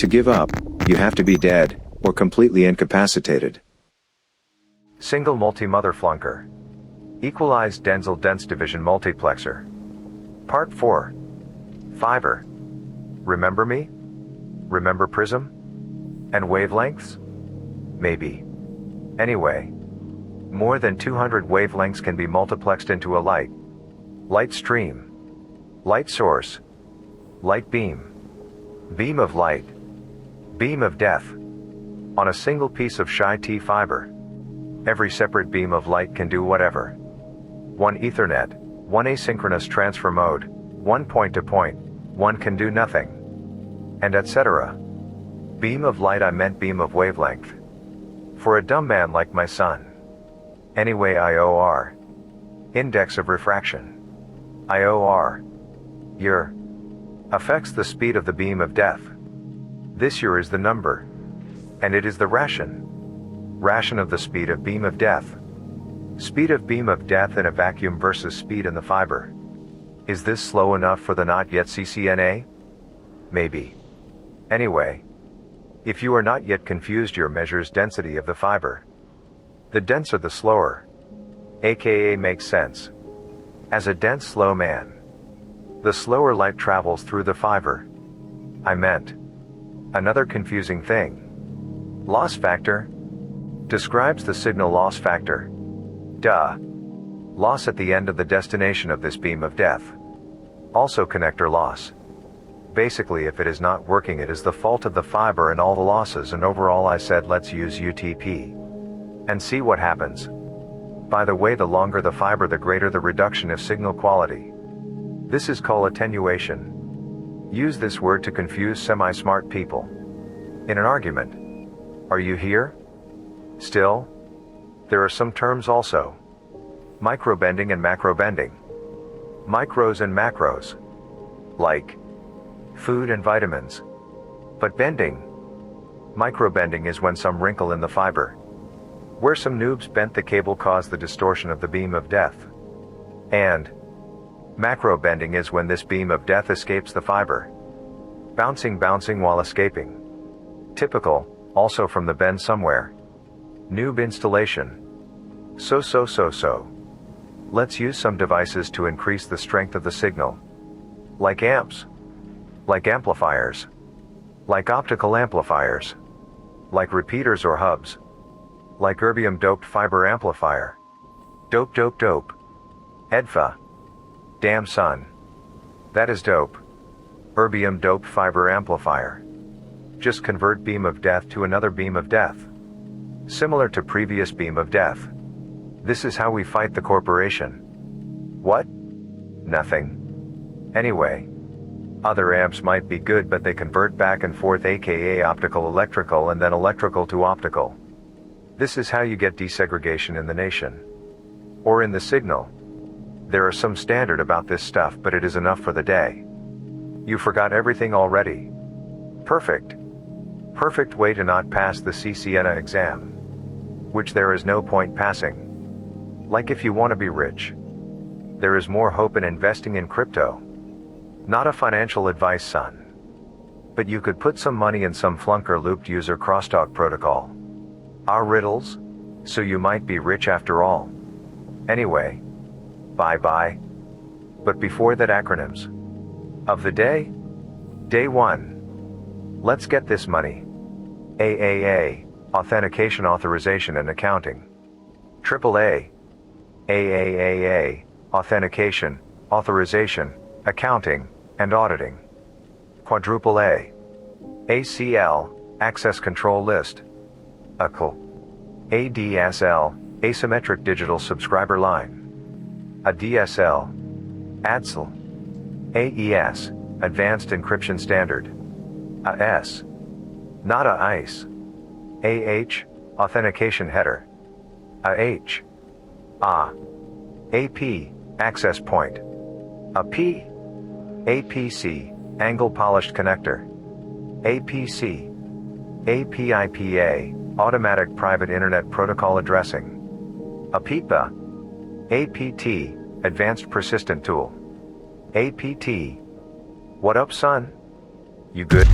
To give up, you have to be dead, or completely incapacitated. Single multi-mother flunker. Equalized Denzel dense division multiplexer. Part 4. Fiber. Remember me? Remember prism? And wavelengths? Maybe. Anyway, more than 200 wavelengths can be multiplexed into a light. Light stream. Light source. Light beam. Beam of light. Beam of death. On a single piece of Chi-T fiber. Every separate beam of light can do whatever. One Ethernet, one asynchronous transfer mode, one point-to-point, one can do nothing. And etc. Beam of light, I meant beam of wavelength. For a dumb man like my son. Anyway, IOR. Index of refraction. IOR. Year. Affects the speed of the beam of death. This year is the number. And it is the ration. Ration of the speed of beam of death. Speed of beam of death in a vacuum versus speed in the fiber. Is this slow enough for the not yet CCNA? Maybe. Anyway. If you are not yet confused, your measures density of the fiber. The denser the slower. AKA makes sense. As a dense slow man. The slower light travels through the fiber. I meant. Another confusing thing. Loss factor. Describes the signal loss factor. Duh. Loss at the end of the destination of this beam of death. Also connector loss. Basically, if it is not working, it is the fault of the fiber and all the losses, and overall I said let's use UTP. And see what happens. By the way, the longer the fiber, the greater the reduction of signal quality. This is called attenuation. Use this word to confuse semi-smart people. In an argument. Are you here? Still? There are some terms also. Microbending and macrobending. Micros and macros. Like food and vitamins. But bending. Microbending is when some wrinkle in the fiber. Where some noobs bent the cable caused the distortion of the beam of death. And macrobending is when this beam of death escapes the fiber. Bouncing while escaping. Typical, also from the bend somewhere. Noob installation. So. Let's use some devices to increase the strength of the signal. Like amps. Like amplifiers. Like optical amplifiers. Like repeaters or hubs. Like erbium doped fiber amplifier. Dope. EDFA. Damn son. That is dope. Erbium doped fiber amplifier. Just convert beam of death to another beam of death. Similar to previous beam of death. This is how we fight the corporation. What? Nothing. Anyway. Other amps might be good, but they convert back and forth, aka optical electrical and then electrical to optical. This is how you get desegregation in the nation. Or in the signal. There are some standard about this stuff, but it is enough for the day. You forgot everything already. Perfect. Perfect way to not pass the CCNA exam. Which there is no point passing. Like if you want to be rich. There is more hope in investing in crypto. Not a financial advice, son. But you could put some money in some flunker looped user crosstalk protocol. Our riddles? So you might be rich after all. Anyway. Bye. But before that, acronyms. Of the day? Day 1. Let's get this money. AAA. Authentication, authorization and accounting. AAA. AAAA. Authentication, authorization, accounting, and auditing. Quadruple A. ACL, access control list. ACL. ADSL, asymmetric digital subscriber line. ADSL. ADSL. AES, advanced encryption standard. AS. Not ICE. AH, authentication header. AH. AP, access point. AP. APC, angle polished connector. APC. APIPA, automatic private internet protocol addressing. APIPA. APT, advanced persistent tool. APT. What up, son? You good?